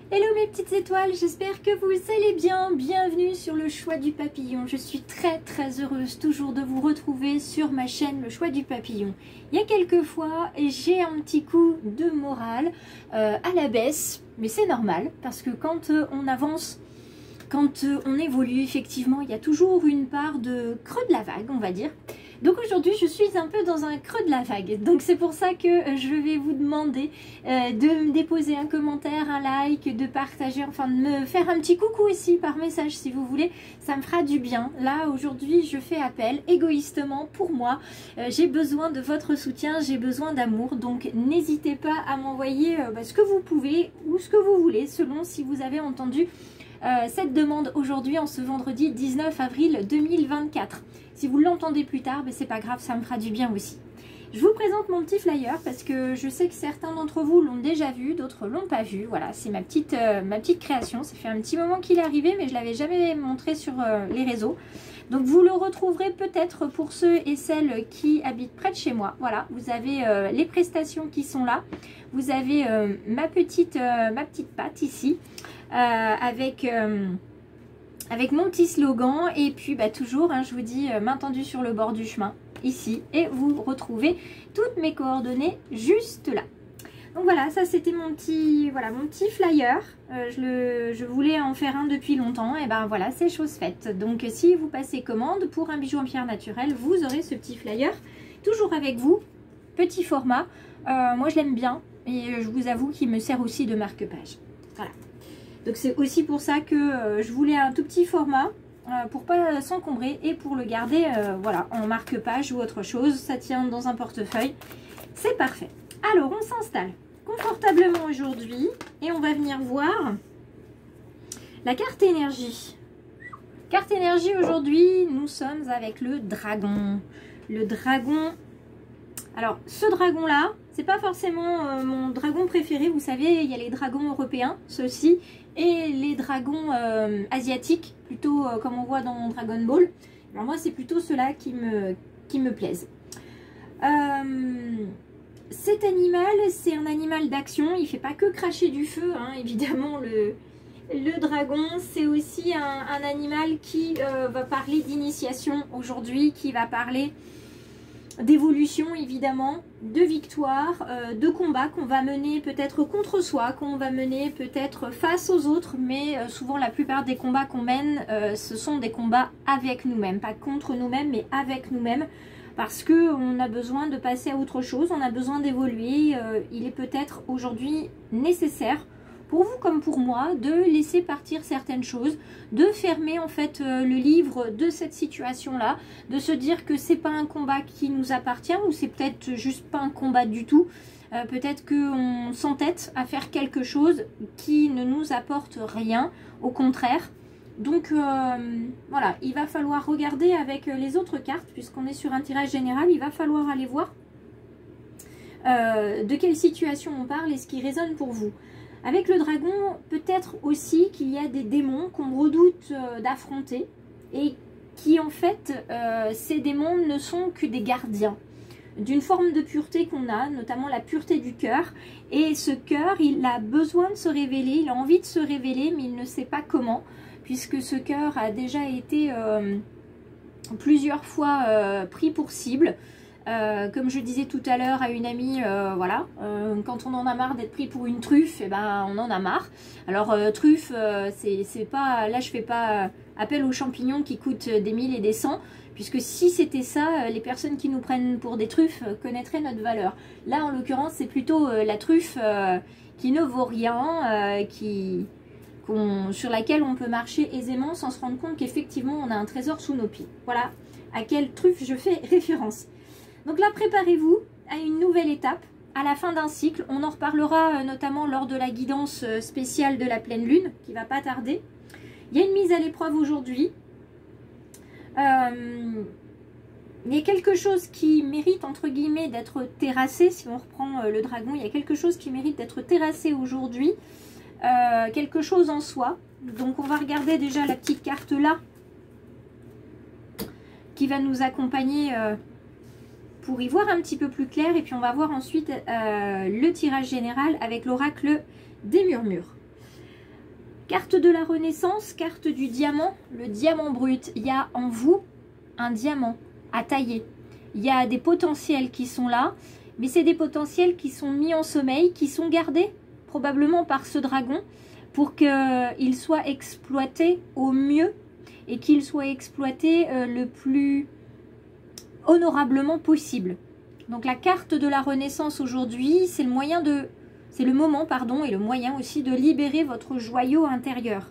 Hello mes petites étoiles, j'espère que vous allez bien. Bienvenue sur le choix du papillon. Je suis très heureuse toujours de vous retrouver sur ma chaîne Le Choix du Papillon. Il y a quelques fois, j'ai un petit coup de morale à la baisse, mais c'est normal parce que quand on avance, quand on évolue, effectivement, il y a toujours une part de creux de la vague, on va dire. Donc aujourd'hui, je suis un peu dans un creux de la vague. Donc c'est pour ça que je vais vous demander de me déposer un commentaire, un like, de partager, enfin de me faire un petit coucou aussi par message si vous voulez. Ça me fera du bien. Là, aujourd'hui, je fais appel égoïstement pour moi. J'ai besoin de votre soutien, j'ai besoin d'amour. Donc n'hésitez pas à m'envoyer ce que vous pouvez ou ce que vous voulez, selon si vous avez entendu cette demande aujourd'hui en ce vendredi 19 avril 2024. Si vous l'entendez plus tard, c'est pas grave, ça me fera du bien aussi. Je vous présente mon petit flyer parce que je sais que certains d'entre vous l'ont déjà vu, d'autres l'ont pas vu. Voilà, c'est ma petite création. Ça fait un petit moment qu'il est arrivé, mais je l'avais jamais montré sur les réseaux. Donc vous le retrouverez peut-être pour ceux et celles qui habitent près de chez moi. Voilà, vous avez les prestations qui sont là. Vous avez ma petite patte ici avec mon petit slogan et puis toujours je vous dis main tendue sur le bord du chemin ici et vous retrouvez toutes mes coordonnées juste là. Donc voilà, ça c'était mon petit flyer. Je voulais en faire un depuis longtemps et ben voilà, c'est chose faite. Donc si vous passez commande pour un bijou en pierre naturelle, vous aurez ce petit flyer toujours avec vous, petit format. Moi je l'aime bien et je vous avoue qu'il me sert aussi de marque-page. Voilà. Donc c'est aussi pour ça que je voulais un tout petit format pour pas s'encombrer et pour le garder voilà, en marque-page ou autre chose. Ça tient dans un portefeuille. C'est parfait. Alors on s'installe confortablement aujourd'hui et on va venir voir la carte énergie. Carte énergie aujourd'hui, nous sommes avec le dragon. Le dragon. Alors ce dragon là, c'est pas forcément mon dragon préféré. Vous savez, il y a les dragons européens, ceux-ci, et les dragons asiatiques, plutôt comme on voit dans Dragon Ball. Alors moi c'est plutôt ceux-là qui me plaisent. Cet animal, c'est un animal d'action, il fait pas que cracher du feu, hein, évidemment le dragon. C'est aussi un animal qui va parler d'initiation aujourd'hui, qui va parler d'évolution évidemment, de victoire, de combat qu'on va mener peut-être contre soi, qu'on va mener peut-être face aux autres, mais souvent la plupart des combats qu'on mène, ce sont des combats avec nous-mêmes, pas contre nous-mêmes, mais avec nous-mêmes, parce qu'on a besoin de passer à autre chose, on a besoin d'évoluer. Il est peut-être aujourd'hui nécessaire, pour vous comme pour moi, de laisser partir certaines choses, de fermer en fait le livre de cette situation-là, de se dire que c'est pas un combat qui nous appartient, ou c'est peut-être juste pas un combat du tout. Peut-être qu'on s'entête à faire quelque chose qui ne nous apporte rien, au contraire. Donc voilà, il va falloir regarder avec les autres cartes, puisqu'on est sur un tirage général, il va falloir aller voir de quelle situation on parle et ce qui résonne pour vous. Avec le dragon, peut-être aussi qu'il y a des démons qu'on redoute d'affronter et qui en fait, ces démons ne sont que des gardiens d'une forme de pureté qu'on a, notamment la pureté du cœur. Et ce cœur, il a besoin de se révéler, il a envie de se révéler, mais il ne sait pas comment, puisque ce cœur a déjà été plusieurs fois pris pour cible. Comme je disais tout à l'heure à une amie, voilà, quand on en a marre d'être pris pour une truffe, et ben on en a marre. Alors truffe, c'est pas, là je fais pas appel aux champignons qui coûtent des 1000 et des 100, puisque si c'était ça, les personnes qui nous prennent pour des truffes connaîtraient notre valeur. Là en l'occurrence c'est plutôt la truffe qui ne vaut rien, sur laquelle on peut marcher aisément sans se rendre compte qu'effectivement on a un trésor sous nos pieds. Voilà à quelle truffe je fais référence. Donc là, préparez-vous à une nouvelle étape, à la fin d'un cycle. On en reparlera notamment lors de la guidance spéciale de la pleine lune, qui va pas tarder. Il y a une mise à l'épreuve aujourd'hui. Il y a quelque chose qui mérite, entre guillemets, d'être terrassé. Si on reprend le dragon, il y a quelque chose qui mérite d'être terrassé aujourd'hui. Quelque chose en soi. Donc on va regarder déjà la petite carte là, qui va nous accompagner pour y voir un petit peu plus clair, et puis on va voir ensuite le tirage général avec l'oracle des murmures. Carte de la Renaissance, carte du diamant, le diamant brut. Il y a en vous un diamant à tailler. Il y a des potentiels qui sont là, mais c'est des potentiels qui sont mis en sommeil, qui sont gardés probablement par ce dragon pour qu'il soit exploité au mieux et qu'il soit exploité le plus honorablement possible. Donc la carte de la Renaissance aujourd'hui, c'est le moyen de... C'est le moment, pardon, et le moyen aussi de libérer votre joyau intérieur.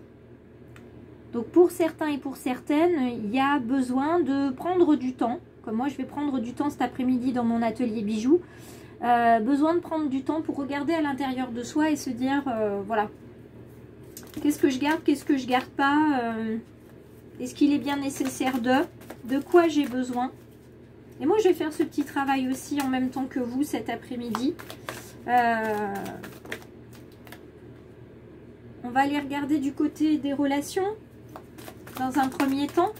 Donc pour certains et pour certaines, il y a besoin de prendre du temps. Comme moi, je vais prendre du temps cet après-midi dans mon atelier bijoux. Besoin de prendre du temps pour regarder à l'intérieur de soi et se dire, voilà, qu'est-ce que je garde, qu'est-ce que je garde pas, est-ce qu'il est bien nécessaire de quoi j'ai besoin. Et moi, je vais faire ce petit travail aussi en même temps que vous cet après-midi. On va aller regarder du côté des relations dans un premier temps.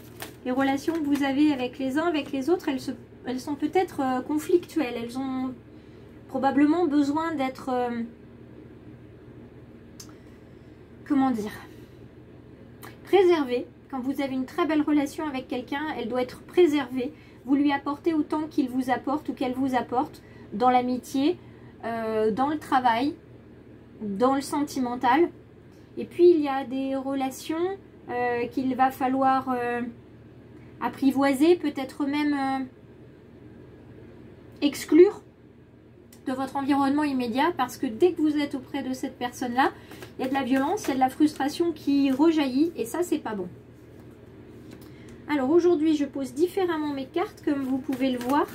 Les relations que vous avez avec les uns, avec les autres, elles sont peut-être conflictuelles. Elles ont probablement besoin d'être... comment dire, préservées. Quand vous avez une très belle relation avec quelqu'un, elle doit être préservée. Vous lui apportez autant qu'il vous apporte ou qu'elle vous apporte dans l'amitié, dans le travail, dans le sentimental. Et puis il y a des relations qu'il va falloir apprivoiser, peut-être même exclure de votre environnement immédiat, parce que dès que vous êtes auprès de cette personne-là, il y a de la violence, il y a de la frustration qui rejaillit, et ça, c'est pas bon. Alors aujourd'hui, je pose différemment mes cartes, comme vous pouvez le voir.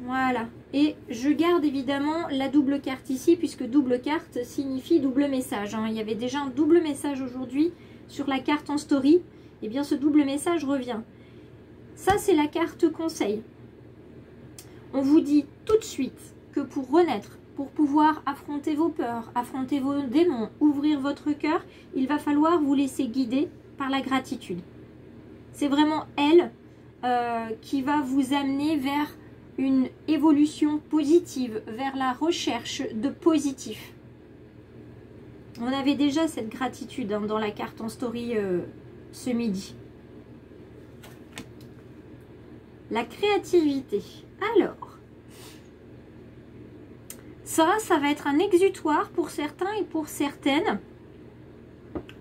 Voilà. Et je garde évidemment la double carte ici, puisque double carte signifie double message. Hein. Il y avait déjà un double message aujourd'hui sur la carte en story. Et bien ce double message revient. Ça, c'est la carte conseil. On vous dit tout de suite que pour renaître, pour pouvoir affronter vos peurs, affronter vos démons, ouvrir votre cœur, il va falloir vous laisser guider par la gratitude. C'est vraiment elle qui va vous amener vers une évolution positive, vers la recherche de positif. On avait déjà cette gratitude hein, dans la carte en story ce midi. La créativité. Alors, ça va être un exutoire pour certains et pour certaines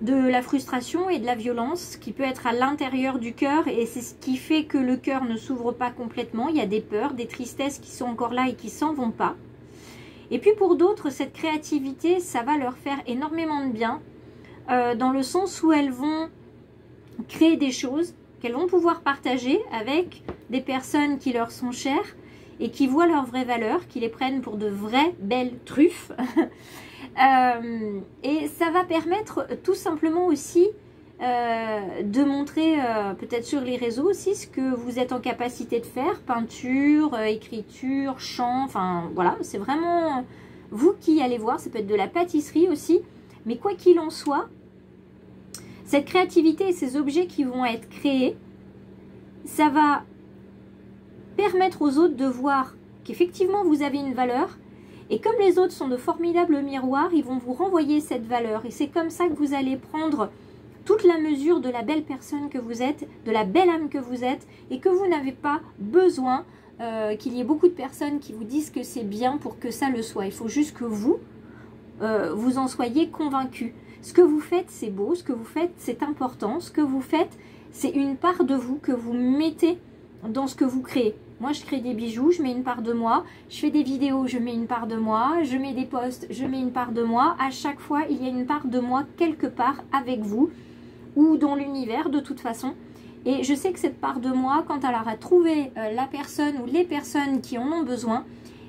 de la frustration et de la violence qui peut être à l'intérieur du cœur, et c'est ce qui fait que le cœur ne s'ouvre pas complètement. Il y a des peurs, des tristesses qui sont encore là et qui s'en vont pas. Et puis pour d'autres, cette créativité, ça va leur faire énormément de bien dans le sens où elles vont créer des choses qu'elles vont pouvoir partager avec des personnes qui leur sont chères et qui voient leur vraie valeur, qui les prennent pour de vraies belles truffes. Et ça va permettre tout simplement aussi de montrer peut-être sur les réseaux aussi ce que vous êtes en capacité de faire, peinture, écriture, chant, enfin voilà, c'est vraiment vous qui allez voir. Ça peut être de la pâtisserie aussi, mais quoi qu'il en soit, cette créativité et ces objets qui vont être créés, ça va permettre aux autres de voir qu'effectivement vous avez une valeur. Et comme les autres sont de formidables miroirs, ils vont vous renvoyer cette valeur. Et c'est comme ça que vous allez prendre toute la mesure de la belle personne que vous êtes, de la belle âme que vous êtes, et que vous n'avez pas besoin qu'il y ait beaucoup de personnes qui vous disent que c'est bien pour que ça le soit. Il faut juste que vous, vous en soyez convaincus. Ce que vous faites, c'est beau. Ce que vous faites, c'est important. Ce que vous faites, c'est une part de vous que vous mettez dans ce que vous créez. Moi, je crée des bijoux, je mets une part de moi. Je fais des vidéos, je mets une part de moi. Je mets des posts, je mets une part de moi. À chaque fois, il y a une part de moi quelque part avec vous ou dans l'univers de toute façon. Et je sais que cette part de moi, quand elle aura trouvé la personne ou les personnes qui en ont besoin,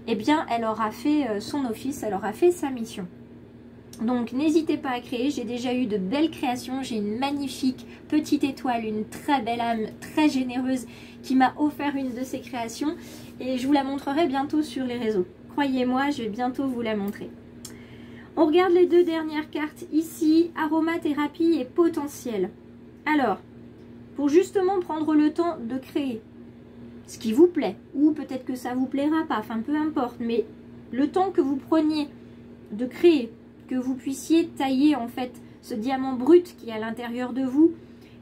eh bien, elle aura fait son office, elle aura fait sa mission. Donc, n'hésitez pas à créer. J'ai déjà eu de belles créations. J'ai une magnifique petite étoile, une très belle âme, très généreuse, qui m'a offert une de ses créations. Et je vous la montrerai bientôt sur les réseaux. Croyez-moi, je vais bientôt vous la montrer. On regarde les deux dernières cartes ici, aromathérapie et potentiel. Alors, pour justement prendre le temps de créer ce qui vous plaît, ou peut-être que ça vous plaira pas, enfin peu importe, mais le temps que vous preniez de créer que vous puissiez tailler en fait ce diamant brut qui est à l'intérieur de vous,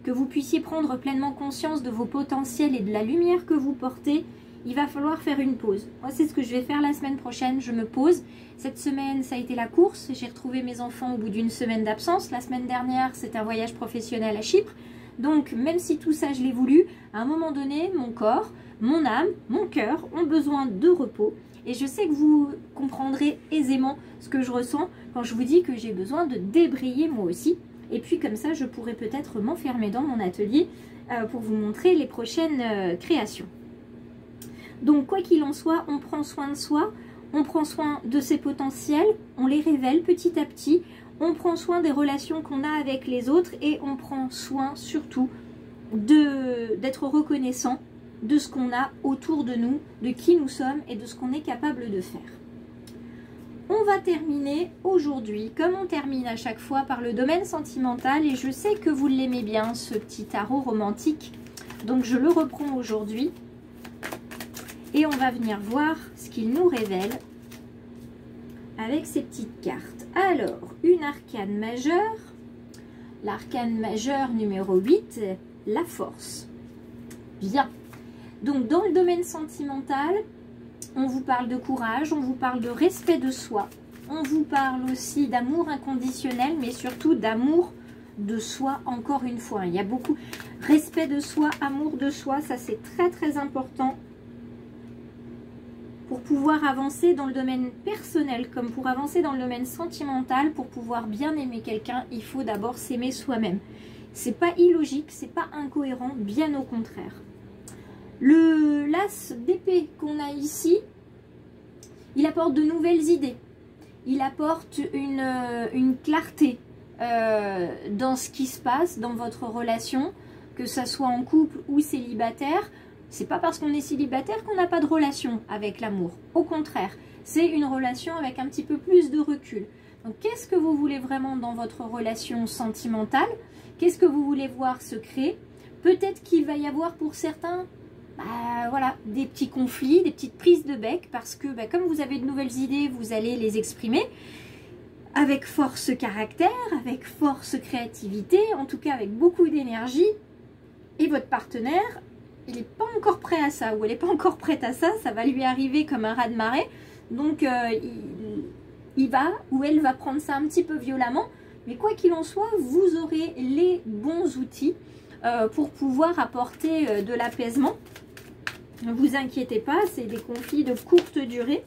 que vous puissiez prendre pleinement conscience de vos potentiels et de la lumière que vous portez, il va falloir faire une pause. Moi, c'est ce que je vais faire la semaine prochaine, je me pose. Cette semaine, ça a été la course, j'ai retrouvé mes enfants au bout d'une semaine d'absence. La semaine dernière, c'est un voyage professionnel à Chypre. Donc, même si tout ça, je l'ai voulu, à un moment donné, mon corps, mon âme, mon cœur ont besoin de repos. Et je sais que vous comprendrez aisément ce que je ressens quand je vous dis que j'ai besoin de débrayer moi aussi. Et puis comme ça, je pourrais peut-être m'enfermer dans mon atelier pour vous montrer les prochaines créations. Donc quoi qu'il en soit, on prend soin de soi, on prend soin de ses potentiels, on les révèle petit à petit, on prend soin des relations qu'on a avec les autres et on prend soin surtout d'être reconnaissant de ce qu'on a autour de nous, de qui nous sommes et de ce qu'on est capable de faire. On va terminer aujourd'hui, comme on termine à chaque fois, par le domaine sentimental. Et je sais que vous l'aimez bien, ce petit tarot romantique. Donc je le reprends aujourd'hui. Et on va venir voir ce qu'il nous révèle avec ces petites cartes. Alors, une arcane majeure. L'arcane majeure numéro 8, la force. Bien. Donc dans le domaine sentimental, on vous parle de courage, on vous parle de respect de soi, on vous parle aussi d'amour inconditionnel, mais surtout d'amour de soi encore une fois. Il y a beaucoup respect de soi, amour de soi, ça c'est très très important pour pouvoir avancer dans le domaine personnel comme pour avancer dans le domaine sentimental. Pour pouvoir bien aimer quelqu'un, il faut d'abord s'aimer soi-même. C'est pas illogique, c'est pas incohérent, bien au contraire. Le l'as d'épée qu'on a ici, il apporte de nouvelles idées. Il apporte une clarté dans ce qui se passe dans votre relation, que ça soit en couple ou célibataire. C'est pas parce qu'on est célibataire qu'on n'a pas de relation avec l'amour. Au contraire, c'est une relation avec un petit peu plus de recul. Donc, qu'est-ce que vous voulez vraiment dans votre relation sentimentale? Qu'est-ce que vous voulez voir se créer? Peut-être qu'il va y avoir pour certains voilà, des petits conflits, des petites prises de bec, parce que comme vous avez de nouvelles idées, vous allez les exprimer avec force caractère, avec force créativité, en tout cas avec beaucoup d'énergie. Et votre partenaire, il n'est pas encore prêt à ça, ou elle n'est pas encore prête à ça, ça va lui arriver comme un raz-de-marée. Donc il va ou elle va prendre ça un petit peu violemment, mais quoi qu'il en soit, vous aurez les bons outils pour pouvoir apporter de l'apaisement. Ne vous inquiétez pas, c'est des conflits de courte durée.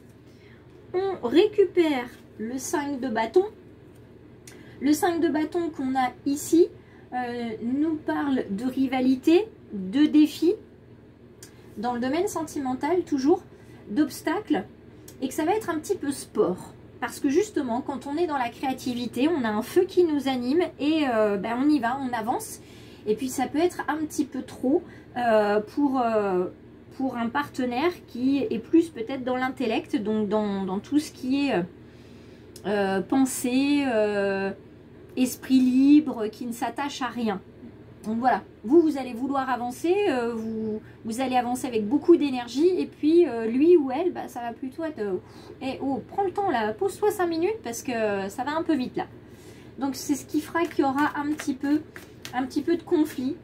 On récupère le 5 de bâton. Le 5 de bâton qu'on a ici nous parle de rivalité, de défis, dans le domaine sentimental toujours, d'obstacles, et que ça va être un petit peu sport. Parce que justement, quand on est dans la créativité, on a un feu qui nous anime et on y va, on avance. Et puis ça peut être un petit peu trop pour un partenaire qui est plus peut-être dans l'intellect, donc dans tout ce qui est pensée, esprit libre, qui ne s'attache à rien. Donc voilà, vous allez vouloir avancer, vous allez avancer avec beaucoup d'énergie, et puis lui ou elle, ça va plutôt être oh, prends le temps là, pose-toi 5 minutes parce que ça va un peu vite là. Donc c'est ce qui fera qu'il y aura un petit peu de conflit,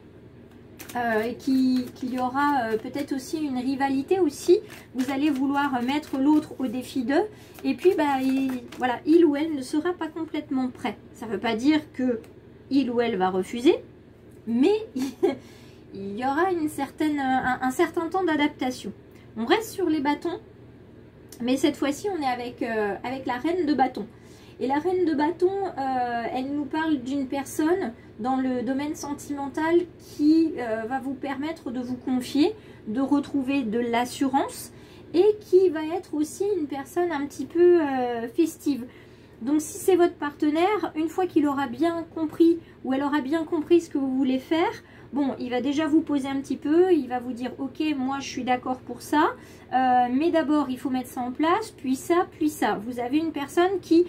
et qu'il y aura peut-être aussi une rivalité aussi. Vous allez vouloir mettre l'autre au défi d'eux, et puis voilà, il ou elle ne sera pas complètement prêt. Ça ne veut pas dire que il ou elle va refuser, mais il y aura un certain temps d'adaptation. On reste sur les bâtons, mais cette fois-ci on est avec la reine de bâton. Et la reine de bâton, elle nous parle d'une personne dans le domaine sentimental qui va vous permettre de vous confier, de retrouver de l'assurance, et qui va être aussi une personne un petit peu festive. Donc si c'est votre partenaire, une fois qu'il aura bien compris ou elle aura bien compris ce que vous voulez faire, bon, il va déjà vous poser un petit peu, il va vous dire ok, moi je suis d'accord pour ça, mais d'abord il faut mettre ça en place, puis ça, puis ça. Vous avez une personne qui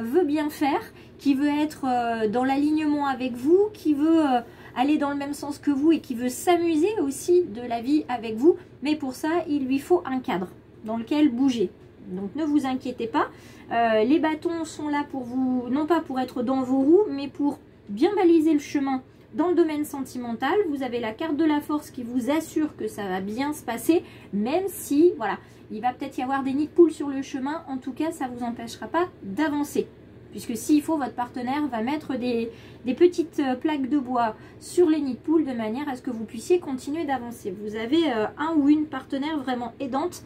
veut bien faire, qui veut être dans l'alignement avec vous, qui veut aller dans le même sens que vous et qui veut s'amuser aussi de la vie avec vous, mais pour ça il lui faut un cadre dans lequel bouger. Donc ne vous inquiétez pas. Les bâtons sont là pour vous, non pas pour être dans vos roues, mais pour bien baliser le chemin dans le domaine sentimental. Vous avez la carte de la force qui vous assure que ça va bien se passer, même si, voilà, il va peut-être y avoir des nids de poules sur le chemin. En tout cas, ça ne vous empêchera pas d'avancer. Puisque s'il faut, votre partenaire va mettre des petites plaques de bois sur les nids de poules de manière à ce que vous puissiez continuer d'avancer. Vous avez un ou une partenaire vraiment aidante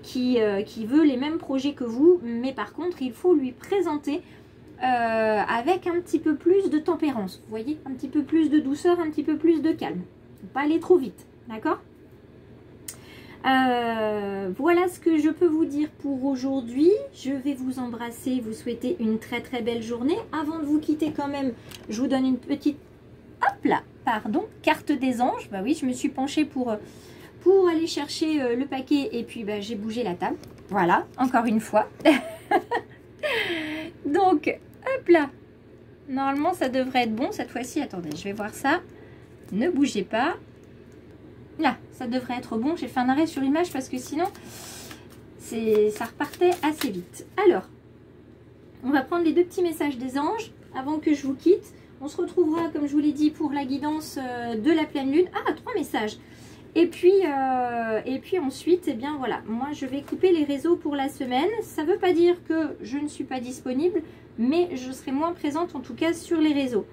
qui veut les mêmes projets que vous, mais par contre, il faut lui présenter avec un petit peu plus de tempérance. Vous voyez, un petit peu plus de douceur, un petit peu plus de calme. Faut pas aller trop vite, d'accord ? Voilà ce que je peux vous dire pour aujourd'hui. Je vais vous embrasser, vous souhaiter une très très belle journée. Avant de vous quitter quand même, je vous donne une petite, hop là, pardon, carte des anges. Bah oui, je me suis penchée pour aller chercher le paquet et puis bah, j'ai bougé la table. Voilà, encore une fois. Donc, hop là. Normalement, ça devrait être bon cette fois-ci. Attendez, je vais voir ça. Ne bougez pas. Là, ça devrait être bon. J'ai fait un arrêt sur l'image parce que sinon, ça repartait assez vite. Alors, on va prendre les deux petits messages des anges avant que je vous quitte. On se retrouvera, comme je vous l'ai dit, pour la guidance de la pleine lune. Ah, 3 messages. Et puis ensuite, eh bien voilà, moi je vais couper les réseaux pour la semaine. Ça ne veut pas dire que je ne suis pas disponible, mais je serai moins présente en tout cas sur les réseaux.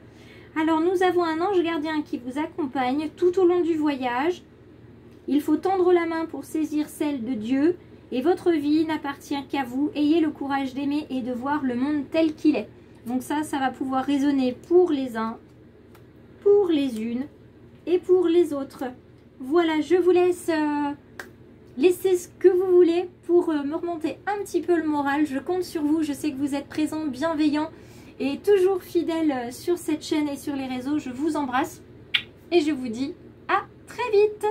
Alors nous avons un ange gardien qui vous accompagne tout au long du voyage. Il faut tendre la main pour saisir celle de Dieu et votre vie n'appartient qu'à vous. Ayez le courage d'aimer et de voir le monde tel qu'il est. Donc ça va pouvoir résonner pour les uns, pour les unes et pour les autres. Voilà, je vous laisse laisser ce que vous voulez pour me remonter un petit peu le moral. Je compte sur vous, je sais que vous êtes présents, bienveillants et toujours fidèles sur cette chaîne et sur les réseaux. Je vous embrasse et je vous dis à très vite.